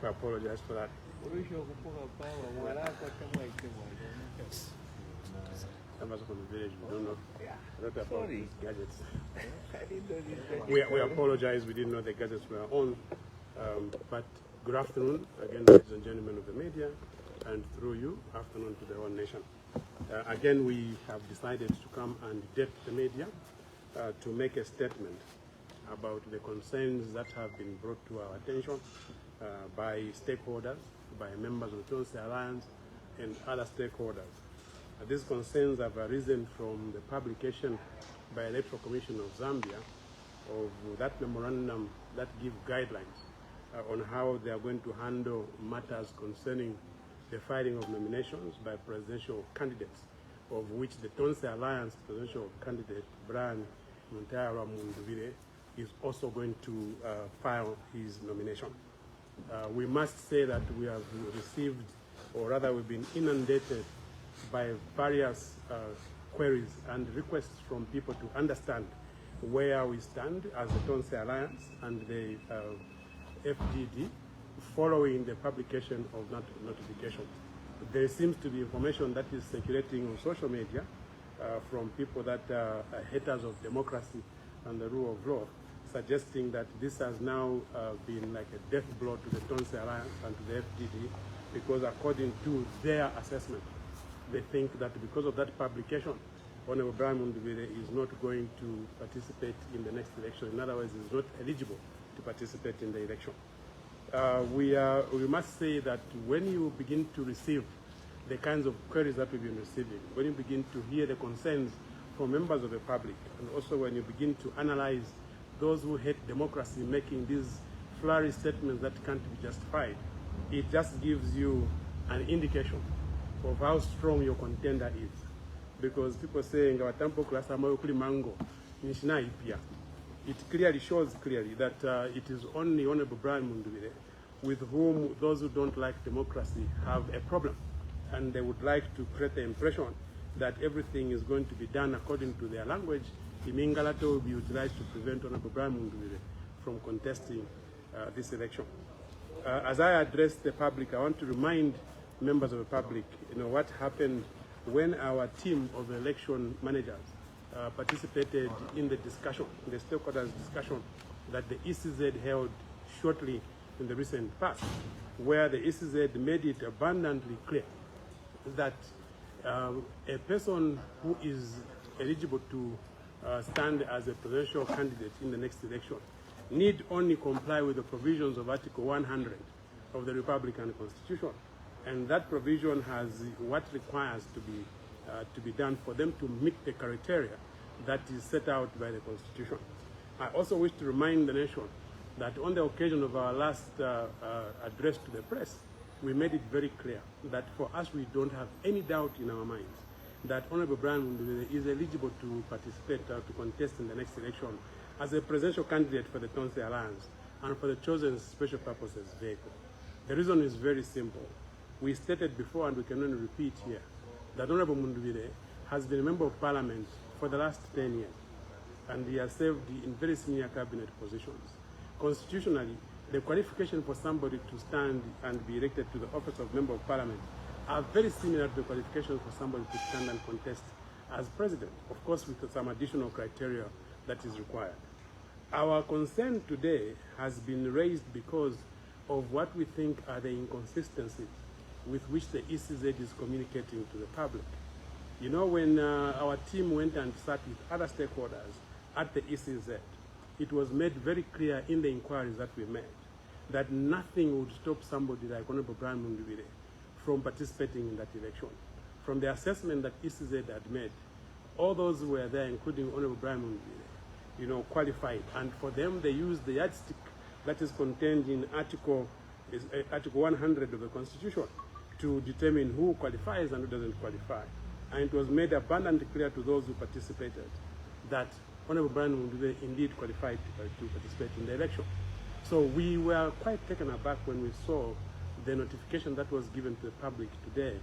I apologize for that. Members of the village, we don't know. Sorry. Gadgets. we apologize, we didn't know the gadgets were on. But good afternoon, again, ladies and gentlemen of the media, and through you, afternoon to the whole nation. Again, we have decided to come and depth the media to make a statement about the concerns that have been brought to our attention by stakeholders, by members of the Tonse Alliance, and other stakeholders. These concerns have arisen from the publication by Electoral Commission of Zambia of that memorandum that gives guidelines on how they are going to handle matters concerning the filing of nominations by presidential candidates, of which the Tonse Alliance presidential candidate, Brian Mundubile, is also going to file his nomination. We must say that we have received, or rather we've been inundated by various queries and requests from people to understand where we stand as the Tonse Alliance and the FGD following the publication of that notification. There seems to be information that is circulating on social media from people that are haters of democracy and the rule of law, suggesting that this has now been like a death blow to the Tonse Alliance and to the FGD, because according to their assessment, they think that because of that publication, Honorable Brian Mundubile is not going to participate in the next election. In other words, is not eligible to participate in the election. We must say that when you begin to receive the kinds of queries that we've been receiving, when you begin to hear the concerns from members of the public, and also when you begin to analyze those who hate democracy making these flowery statements that can't be justified, it just gives you an indication of how strong your contender is. Because people saying our tempo class mango, it clearly shows that it is only Honorable Brian Mundubile with whom those who don't like democracy have a problem, and they would like to create the impression that everything is going to be done according to their language. Imingalato will be utilized to prevent Honorable Brian Mundubile from contesting this election. As I address the public, I want to remind members of the public, what happened when our team of election managers participated in the discussion, the stakeholders discussion that the ECZ held shortly in the recent past, where the ECZ made it abundantly clear that a person who is eligible to stand as a presidential candidate in the next election need only comply with the provisions of Article 100 of the Republican Constitution. And that provision has what requires to be done for them to meet the criteria that is set out by the Constitution. I also wish to remind the nation that on the occasion of our last address to the press, we made it very clear that for us, we don't have any doubt in our minds that Honorable Brian Mundubile is eligible to participate, to contest in the next election as a presidential candidate for the Tonse Alliance and for the chosen special purposes vehicle. The reason is very simple. We stated before, and we can only repeat here, that Honorable Mundubile has been a member of parliament for the last 10 years, and he has served in very senior cabinet positions. Constitutionally, the qualification for somebody to stand and be elected to the office of member of parliament are very similar to the qualifications for somebody to stand and contest as president, of course with some additional criteria that is required. Our concern today has been raised because of what we think are the inconsistencies with which the ECZ is communicating to the public. When our team went and sat with other stakeholders at the ECZ, it was made very clear in the inquiries that we made that nothing would stop somebody like Honorable Brian Mundubile from participating in that election. From the assessment that ECZ had made, all those who were there, including Honorable Brian Mundubile, qualified. And for them, they used the yardstick that is contained in Article 100 of the Constitution to determine who qualifies and who doesn't qualify. And it was made abundantly clear to those who participated that Honorable Brian Mundubile indeed qualified to participate in the election. So we were quite taken aback when we saw the notification that was given to the public today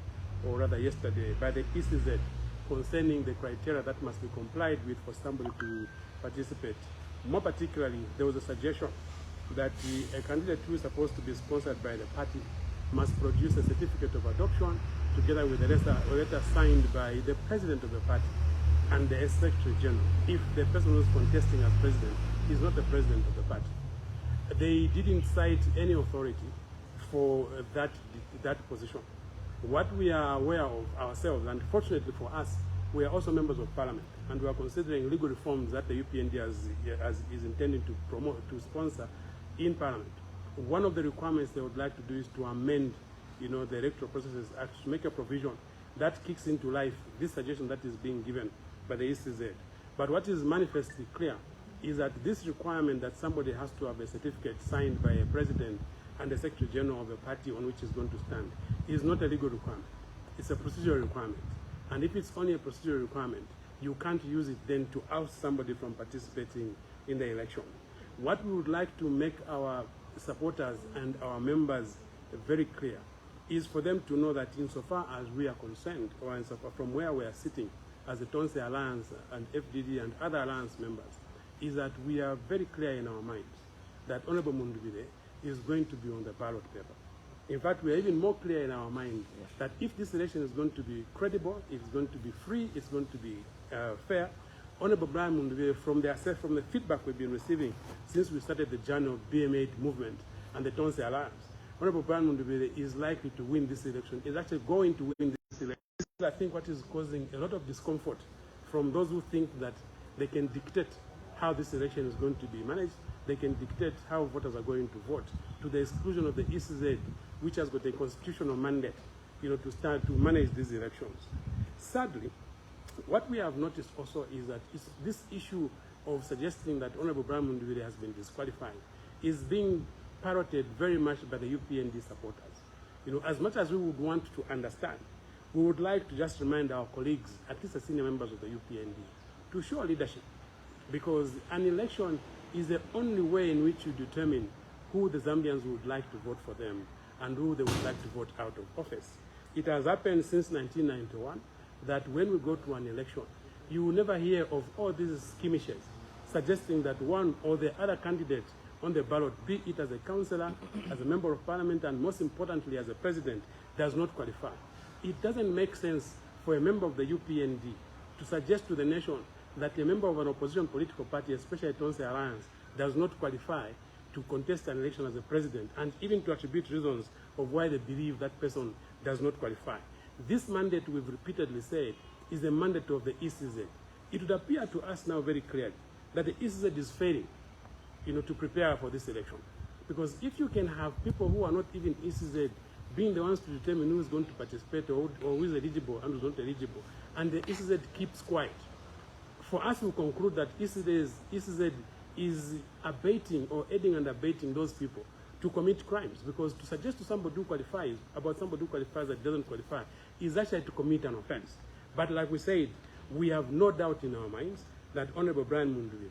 or rather yesterday, by the ECZ concerning the criteria that must be complied with for somebody to participate. More particularly, there was a suggestion that a candidate who is supposed to be sponsored by the party must produce a certificate of adoption together with a letter signed by the president of the party and the secretary general, if the person who is contesting as president is not the president of the party. They didn't cite any authority for that position. What we are aware of ourselves, and fortunately for us, we are also members of parliament, and we are considering legal reforms that the UPND is intending to promote, to sponsor in parliament. One of the requirements they would like to do is to amend, the Electoral Processes Act to make a provision that kicks into life this suggestion that is being given by the ECZ. But what is manifestly clear is that this requirement that somebody has to have a certificate signed by a president and the secretary general of a party on which is going to stand is not a legal requirement. It's a procedural requirement. And if it's only a procedural requirement, you can't use it then to oust somebody from participating in the election. What we would like to make our supporters and our members very clear is for them to know that insofar as we are concerned, or insofar from where we are sitting as the Tonse Alliance and FDD and other alliance members, is that we are very clear in our minds that Honorable Mundubile is going to be on the ballot paper. In fact, we are even more clear in our mind that if this election is going to be credible, it's going to be free, it's going to be fair, Honorable Brian Mundubile, from the feedback we've been receiving since we started the journey of BM8 movement and the Tonse Alliance, Honorable Brian Mundubile is likely to win this election, is actually going to win this election. This is, I think, what is causing a lot of discomfort from those who think that they can dictate how this election is going to be managed. They can dictate how voters are going to vote, to the exclusion of the ECZ, which has got a constitutional mandate, to start to manage these elections. Sadly, what we have noticed also is that this issue of suggesting that Honorable Brian Mundubile has been disqualified is being parroted very much by the UPND supporters. As much as we would want to understand, we would like to just remind our colleagues, at least the senior members of the UPND, to show leadership, because an election is the only way in which you determine who the Zambians would like to vote for them and who they would like to vote out of office. It has happened since 1991 that when we go to an election, you will never hear of all these skirmishes suggesting that one or the other candidate on the ballot, be it as a councillor, as a member of parliament, and most importantly as a president, does not qualify. It doesn't make sense for a member of the UPND to suggest to the nation that a member of an opposition political party, especially a Tonse Alliance, does not qualify to contest an election as a president, and even to attribute reasons of why they believe that person does not qualify. This mandate, we've repeatedly said, is a mandate of the ECZ. It would appear to us now very clearly that the ECZ is failing, to prepare for this election. Because if you can have people who are not even ECZ being the ones to determine who is going to participate or who is eligible and who is not eligible, and the ECZ keeps quiet, for us to conclude that ECZ is abating or aiding and abating those people to commit crimes, because to suggest to somebody who qualifies about somebody who qualifies that doesn't qualify is actually to commit an offense. But like we said, we have no doubt in our minds that Honorable Brian Mundubile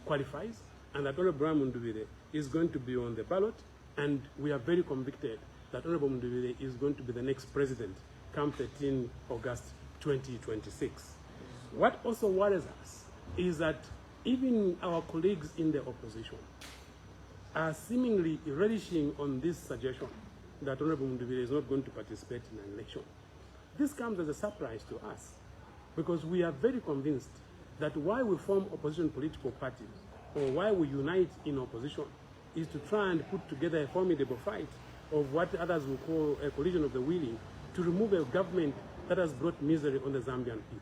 qualifies and that Honorable Brian Mundubile is going to be on the ballot, and we are very convicted that Honorable Mundubile is going to be the next president come 13 August 2026. What also worries us is that even our colleagues in the opposition are seemingly relishing on this suggestion that Honorable Mundubile is not going to participate in an election. This comes as a surprise to us, because we are very convinced that why we form opposition political parties, or why we unite in opposition, is to try and put together a formidable fight of what others will call a collision of the willing, to remove a government that has brought misery on the Zambian people.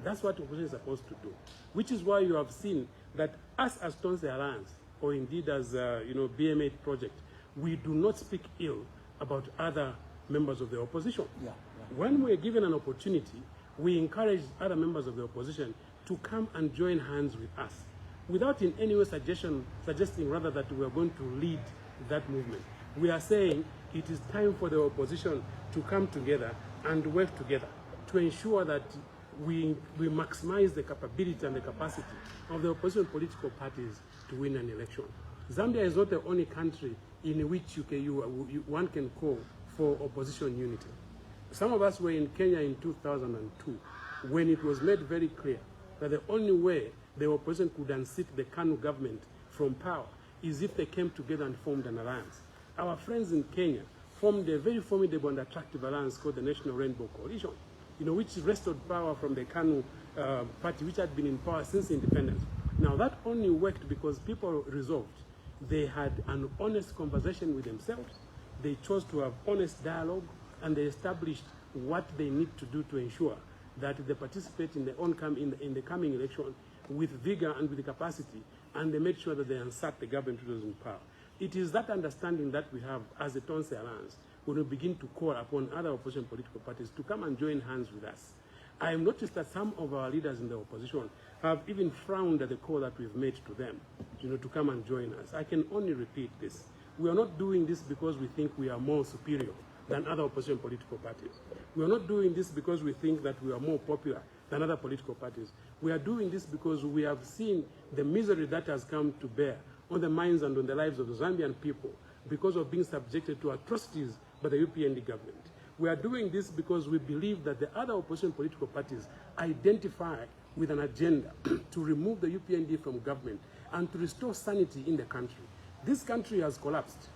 That's what opposition is supposed to do, which is why you have seen that us as Tonse Alliance, or indeed as BM8 project, we do not speak ill about other members of the opposition. When we're given an opportunity, we encourage other members of the opposition to come and join hands with us, without in any way suggesting rather that we are going to lead that movement. We are saying it is time for the opposition to come together and work together to ensure that we maximize the capability and the capacity of the opposition political parties to win an election. Zambia is not the only country in which one can call for opposition unity. Some of us were in Kenya in 2002 when it was made very clear that the only way the opposition could unseat the KANU government from power is if they came together and formed an alliance. Our friends in Kenya formed a very formidable and attractive alliance called the National Rainbow Coalition, which restored power from the KANU party, which had been in power since independence. Now, that only worked because people resolved. They had an honest conversation with themselves. They chose to have honest dialogue, and they established what they need to do to ensure that they participate in the coming election with vigor and with capacity, and they made sure that they unsat the government which was in power. It is that understanding that we have as the Tonse Alliance when we begin to call upon other opposition political parties to come and join hands with us. I have noticed that some of our leaders in the opposition have even frowned at the call that we've made to them, to come and join us. I can only repeat this. We are not doing this because we think we are more superior than other opposition political parties. We are not doing this because we think that we are more popular than other political parties. We are doing this because we have seen the misery that has come to bear on the minds and on the lives of the Zambian people because of being subjected to atrocities by the UPND government. We are doing this because we believe that the other opposition political parties identify with an agenda to remove the UPND from government and to restore sanity in the country. This country has collapsed.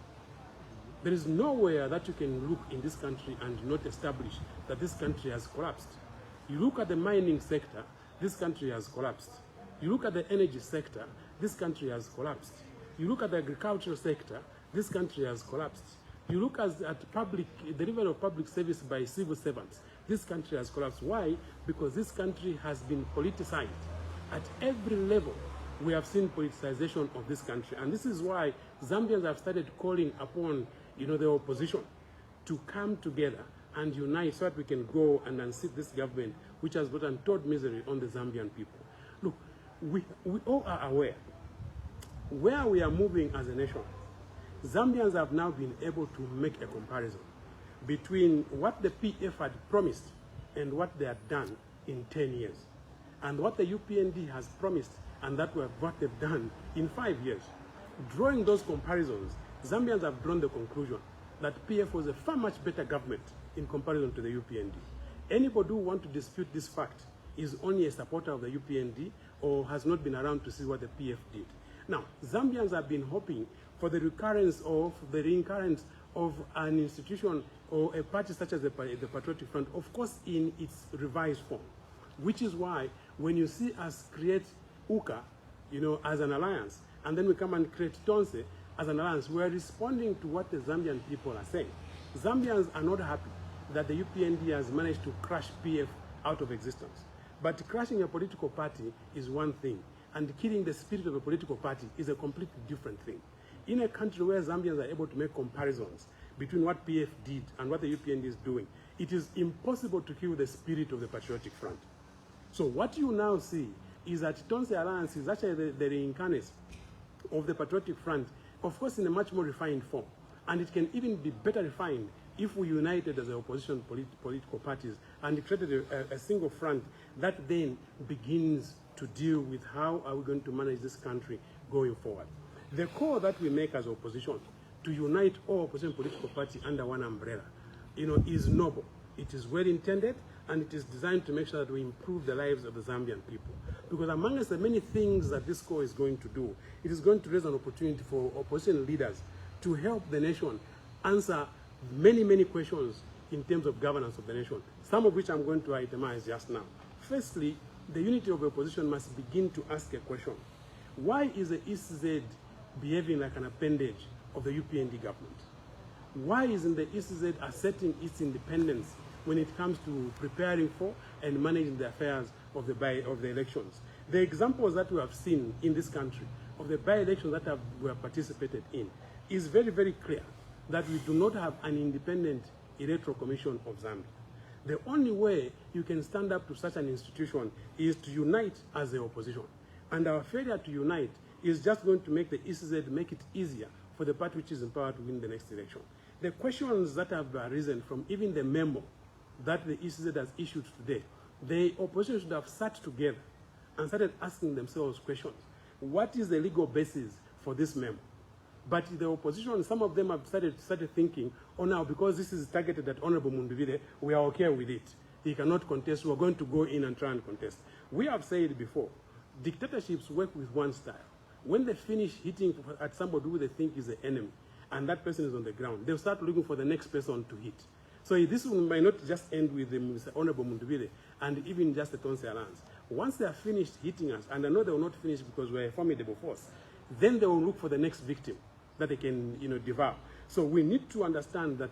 There is nowhere that you can look in this country and not establish that this country has collapsed. You look at the mining sector, this country has collapsed. You look at the energy sector, this country has collapsed. You look at the agricultural sector, this country has collapsed. You look at the delivery of public service by civil servants, this country has collapsed. Why? Because this country has been politicized. At every level, we have seen politicization of this country. And this is why Zambians have started calling upon the opposition to come together and unite so that we can go and unseat this government which has brought untold misery on the Zambian people. Look, we all are aware where we are moving as a nation. Zambians have now been able to make a comparison between what the PF had promised and what they had done in 10 years, and what the UPND has promised and what they've done in 5 years. Drawing those comparisons, Zambians have drawn the conclusion that PF was a far much better government in comparison to the UPND. Anybody who wants to dispute this fact is only a supporter of the UPND or has not been around to see what the PF did. Now, Zambians have been hoping for the recurrence of an institution or a party such as the Patriotic Front, of course in its revised form, which is why when you see us create UCA, as an alliance, and then we come and create Tonse as an alliance, we are responding to what the Zambian people are saying. Zambians are not happy that the UPND has managed to crush PF out of existence. But crushing a political party is one thing, and killing the spirit of a political party is a completely different thing. In a country where Zambians are able to make comparisons between what PF did and what the UPND is doing, it is impossible to kill the spirit of the Patriotic Front. So what you now see is that Tonse Alliance is actually the reincarnate of the Patriotic Front, of course in a much more refined form. And it can even be better refined if we united as the opposition political parties and created a single front that then begins to deal with how are we going to manage this country going forward. The call that we make as opposition to unite all opposition political parties under one umbrella, is noble. It is well intended, and it is designed to make sure that we improve the lives of the Zambian people. Because amongst the many things that this call is going to do, it is going to raise an opportunity for opposition leaders to help the nation answer many, many questions in terms of governance of the nation, some of which I'm going to itemize just now. Firstly, the unity of the opposition must begin to ask a question. Why is the ECZ behaving like an appendage of the UPND government? Why isn't the ECZ asserting its independence when it comes to preparing for and managing the affairs of the elections? The examples that we have seen in this country of the by-elections that we have participated in is very, very clear that we do not have an independent electoral commission of Zambia. The only way you can stand up to such an institution is to unite as the opposition. And our failure to unite is just going to make the ECZ make it easier for the party which is in power to win the next election. The questions that have arisen from even the memo that the ECZ has issued today, the opposition should have sat together and started asking themselves questions. What is the legal basis for this memo? But the opposition, some of them have started thinking, oh, now because this is targeted at Honorable Mundubile, we are okay with it. He cannot contest. We're going to go in and try and contest. We have said before, dictatorships work with one style. When they finish hitting at somebody who they think is the enemy, and that person is on the ground, they'll start looking for the next person to hit. So this might not just end with the Honorable Mundubile and even just the Tonse Alliance. Once they are finished hitting us, and I know they will not finish because we're a formidable force, then they will look for the next victim that they can, devour. So we need to understand that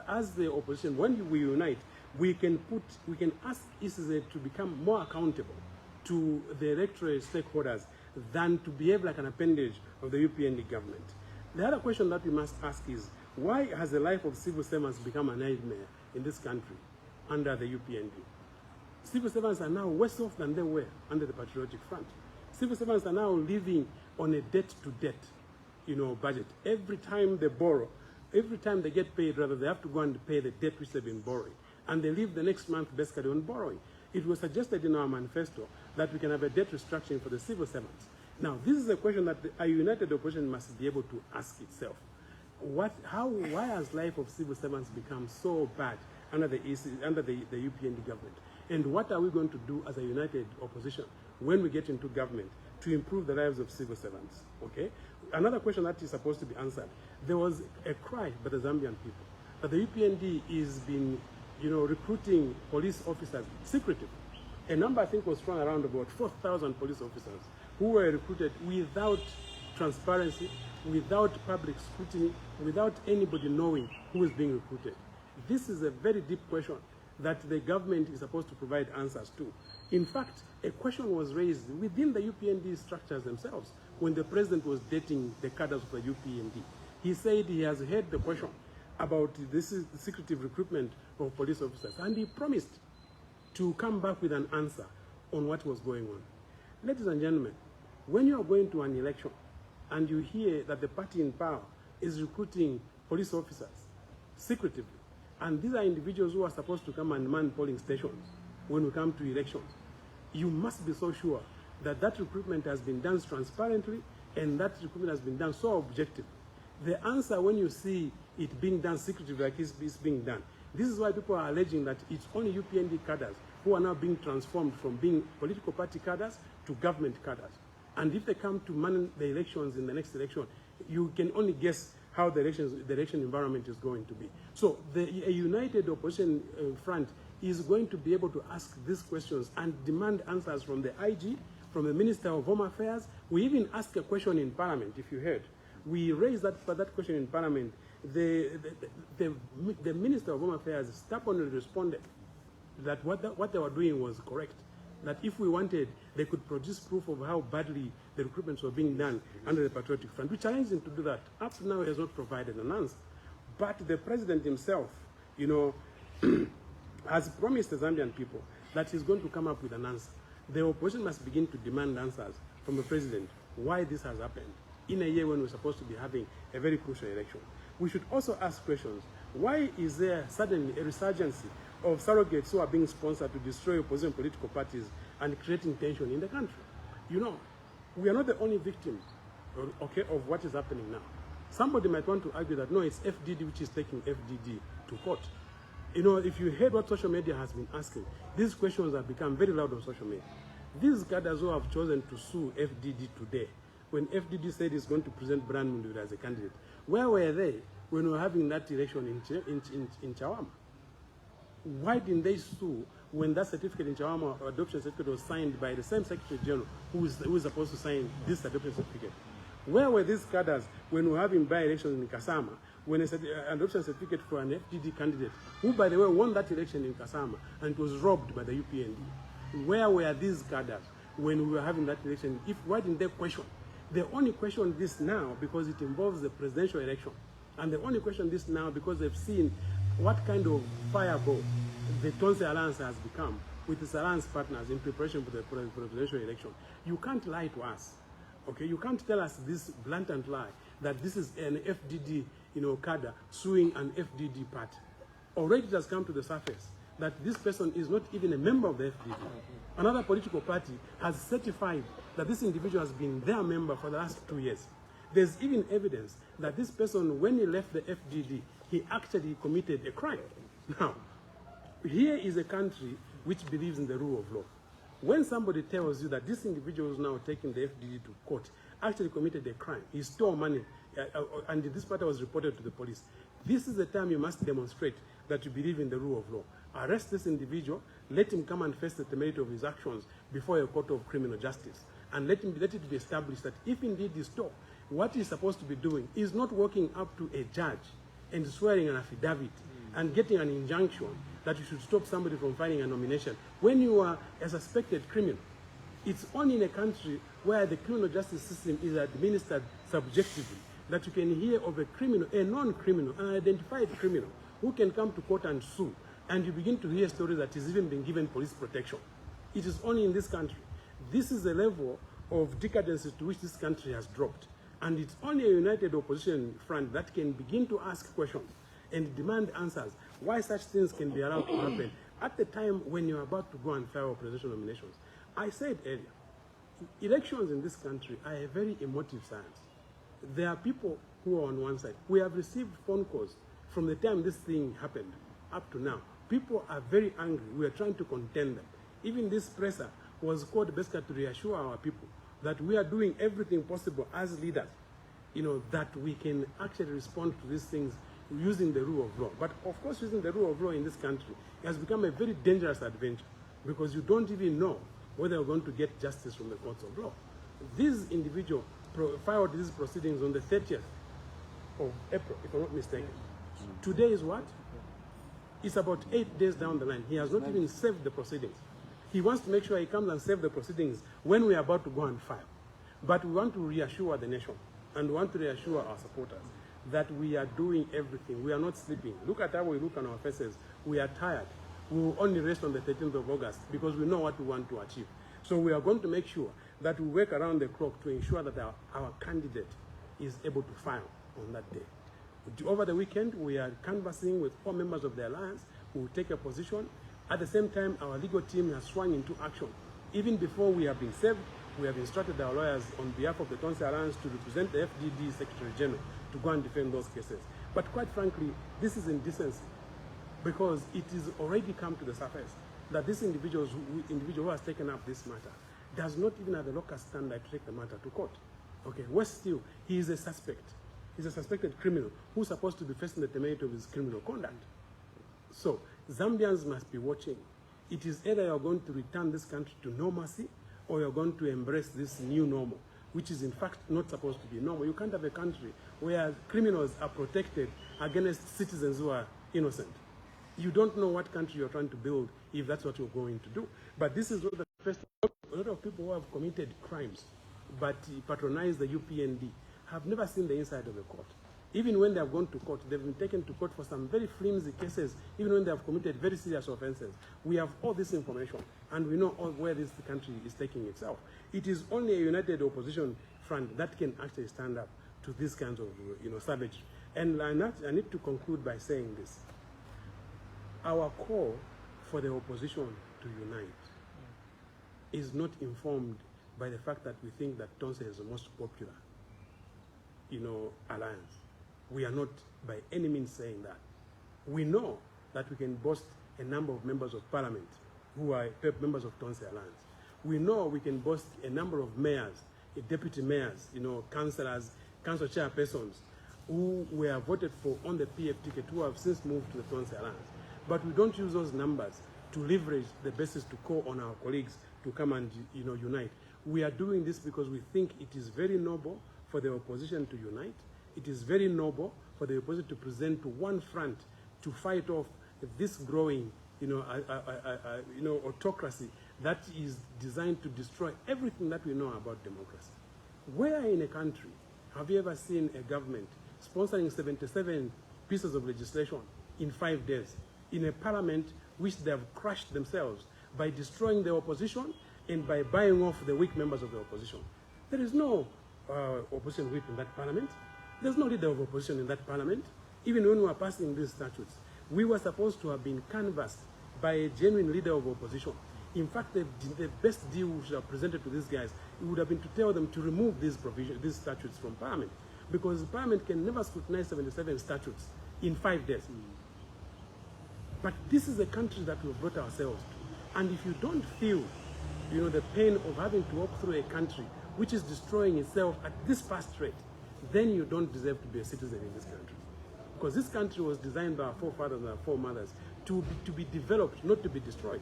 as the opposition, when we unite, we can ask ECZ to become more accountable to the electoral stakeholders than to behave like an appendage of the UPND government. The other question that we must ask is, why has the life of civil servants become a nightmare in this country under the UPND? Civil servants are now worse off than they were under the Patriotic Front. Civil servants are now living on a debt-to-debt, budget. Every time they borrow, every time they get paid, rather, they have to go and pay the debt which they've been borrowing. And they live the next month basically on borrowing. It was suggested in our manifesto that we can have a debt restructuring for the civil servants. Now, this is a question that a united opposition must be able to ask itself. Why has life of civil servants become so bad under the UPND government? And what are we going to do as a united opposition when we get into government to improve the lives of civil servants? Okay. Another question that is supposed to be answered. There was a cry by the Zambian people that the UPND is been, recruiting police officers secretively. A number I think was thrown around about 4,000 police officers who were recruited without transparency, without public scrutiny, without anybody knowing who is being recruited. This is a very deep question that the government is supposed to provide answers to. In fact, a question was raised within the UPND structures themselves when the president was dating the cadres of the UPND. He said he has heard the question about this is the secretive recruitment of police officers, and he promised to come back with an answer on what was going on. Ladies and gentlemen, when you are going to an election and you hear that the party in power is recruiting police officers secretively, and these are individuals who are supposed to come and man polling stations when we come to elections, you must be so sure that that recruitment has been done transparently and that recruitment has been done so objectively. The answer when you see it being done secretively like it's being done, this is why people are alleging that it's only UPND cadres who are now being transformed from being political party cadres to government cadres. And if they come to man the elections in the next election, you can only guess how the election environment is going to be. So a united opposition front is going to be able to ask these questions and demand answers from the IG, from the Minister of Home Affairs. We even asked a question in Parliament, if you heard. We raised that question in Parliament. The Minister of Home Affairs stubbornly responded that what they were doing was correct. That if we wanted, they could produce proof of how badly the recruitments were being done under the Patriotic Front. We challenged him to do that. Up to now, he has not provided an answer. But the president himself, has promised the Zambian people that he's going to come up with an answer. The opposition must begin to demand answers from the president why this has happened in a year when we're supposed to be having a very crucial election. We should also ask questions. Why is there suddenly a resurgence of surrogates who are being sponsored to destroy opposition political parties and creating tension in the country? We are not the only victims, of what is happening now. Somebody might want to argue that, no, it's FDD which is taking FDD to court. If you heard what social media has been asking, these questions have become very loud on social media. These cadres who have chosen to sue FDD today, when FDD said it's going to present Brian Mundubile as a candidate, where were they when we were having that election in Chawama? Why didn't they sue when that certificate in Chawama, adoption certificate, was signed by the same Secretary General who is supposed to sign this adoption certificate? Where were these cadres when we were having by-elections in Kasama, when an adoption certificate for an FDD candidate, who, by the way, won that election in Kasama and was robbed by the UPND? Where were these cadres when we were having that election? Why didn't they question? They only question this now because it involves the presidential election. And they only question this now because they've seen what kind of fireball the Tonse Alliance has become with its alliance partners in preparation for the presidential election. You can't lie to us. Okay, you can't tell us this blatant lie that this is an FDD, cadre suing an FDD party. Already it has come to the surface that this person is not even a member of the FDD. Another political party has certified that this individual has been their member for the last 2 years. There's even evidence that this person, when he left the FDD, he actually committed a crime. Now, here is a country which believes in the rule of law. When somebody tells you that this individual is now taking the FDD to court actually committed a crime, he stole money, and this matter was reported to the police, this is the time you must demonstrate that you believe in the rule of law. Arrest this individual, let him come and face the temerity of his actions before a court of criminal justice, and let it be established that if indeed he stole, what he's supposed to be doing is not walking up to a judge and swearing an affidavit and getting an injunction that you should stop somebody from filing a nomination when you are a suspected criminal. It's only in a country where the criminal justice system is administered subjectively that you can hear of a criminal, a non-criminal, an identified criminal who can come to court and sue, and you begin to hear stories that he's even been given police protection. It is only in this country. This is the level of decadence to which this country has dropped. And it's only a united opposition front that can begin to ask questions and demand answers why such things can be allowed to happen at the time when you're about to go and file presidential nominations. I said earlier, elections in this country are a very emotive science. There are people who are on one side. We have received phone calls from the time this thing happened up to now. People are very angry. We are trying to contain them. Even this presser was called basically to reassure our people that we are doing everything possible as leaders, that we can actually respond to these things using the rule of law. But of course, using the rule of law in this country has become a very dangerous adventure because you don't even know whether you're going to get justice from the courts of law. This individual filed these proceedings on the 30th of April, if I'm not mistaken. Today is what? It's about 8 days down the line. He has not even saved the proceedings. He wants to make sure he comes and saves the proceedings when we are about to go and file. But we want to reassure the nation and we want to reassure our supporters that we are doing everything. We are not sleeping. Look at how we look on our faces. We are tired. We will only rest on the 13th of August because we know what we want to achieve. So we are going to make sure that we work around the clock to ensure that our candidate is able to file on that day. Over the weekend, we are canvassing with 4 members of the alliance who will take a position. At the same time, our legal team has swung into action. Even before we have been served, we have instructed our lawyers on behalf of the Tonse Alliance to represent the FDD Secretary General to go and defend those cases. But quite frankly, this is indecency because it is already come to the surface that this individual who has taken up this matter does not even have the locus standi to take the matter to court. Okay, worse still, he is a suspect. He's a suspected criminal who's supposed to be facing the temerity of his criminal conduct. So Zambians must be watching. It is either you're going to return this country to normalcy or you're going to embrace this new normal, which is in fact not supposed to be normal. You can't have a country where criminals are protected against citizens who are innocent. You don't know what country you're trying to build if that's what you're going to do. But this is not the first. A lot of people who have committed crimes but patronize the UPND have never seen the inside of a court. Even when they have gone to court, they've been taken to court for some very flimsy cases, even when they have committed very serious offenses. We have all this information, and we know all where this country is taking itself. It is only a united opposition front that can actually stand up to these kinds of savagery. And I need to conclude by saying this. Our call for the opposition to unite is not informed by the fact that we think that Tonse is the most popular alliance. We are not by any means saying that. We know that we can boast a number of members of parliament who are members of Tonse Alliance. We know we can boast a number of mayors, deputy mayors, councillors, council chairpersons who were voted for on the PF ticket who have since moved to the Tonse Alliance. But we don't use those numbers to leverage the basis to call on our colleagues to come and unite. We are doing this because we think it is very noble for the opposition to unite. It is very noble for the opposition to present to one front to fight off this growing, autocracy that is designed to destroy everything that we know about democracy. Where in a country have you ever seen a government sponsoring 77 pieces of legislation in 5 days in a parliament which they have crushed themselves by destroying the opposition and by buying off the weak members of the opposition? There is no opposition whip in that parliament. There's no leader of opposition in that parliament. Even when we were passing these statutes, we were supposed to have been canvassed by a genuine leader of opposition. In fact, the best deal we should have presented to these guys, it would have been to tell them to remove these provisions, these statutes from Parliament, because Parliament can never scrutinize 77 statutes in 5 days. But this is a country that we've brought ourselves to. And if you don't feel, the pain of having to walk through a country which is destroying itself at this fast rate, then you don't deserve to be a citizen in this country. Because this country was designed by our forefathers and our foremothers to be developed, not to be destroyed.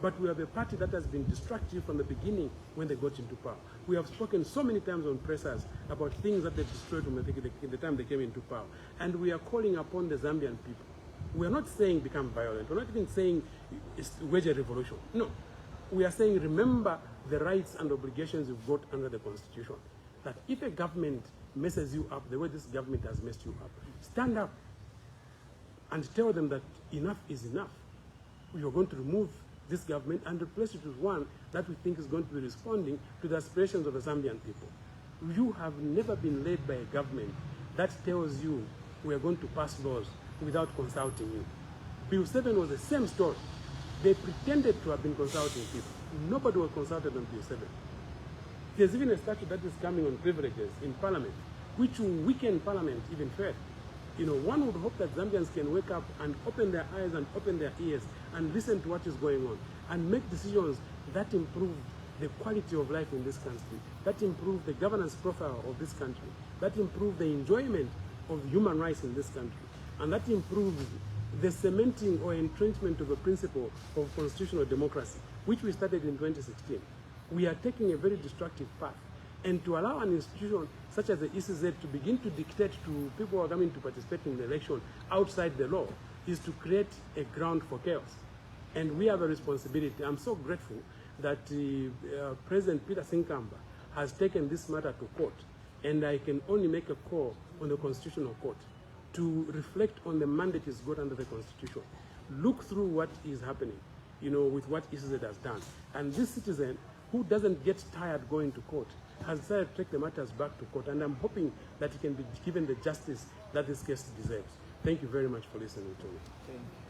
But we have a party that has been destructive from the beginning when they got into power. We have spoken so many times on pressers about things that they destroyed from the time they came into power. And we are calling upon the Zambian people. We are not saying become violent. We're not even saying wage a revolution. No. We are saying remember the rights and obligations you've got under the Constitution. That if a government messes you up the way this government has messed you up, stand up and tell them that enough is enough. We are going to remove this government and replace it with one that we think is going to be responding to the aspirations of the Zambian people. You have never been led by a government that tells you we are going to pass laws without consulting you. Bill 7 was the same story. They pretended to have been consulting people. Nobody was consulted on Bill 7. There's even a statute that is coming on privileges in Parliament, which will weaken Parliament even further. One would hope that Zambians can wake up and open their eyes and open their ears and listen to what is going on and make decisions that improve the quality of life in this country, that improve the governance profile of this country, that improve the enjoyment of human rights in this country, and that improves the cementing or entrenchment of a principle of constitutional democracy, which we started in 2016. We are taking a very destructive path. And to allow an institution such as the ECZ to begin to dictate to people who are coming to participate in the election outside the law is to create a ground for chaos. And we have a responsibility. I'm so grateful that President Peter Sinkamba has taken this matter to court. And I can only make a call on the Constitutional Court to reflect on the mandate he's got under the Constitution. Look through what is happening, with what ECZ has done. And this citizen who doesn't get tired going to court has decided to take the matters back to court, and I'm hoping that he can be given the justice that this case deserves. Thank you very much for listening to me. Thank you.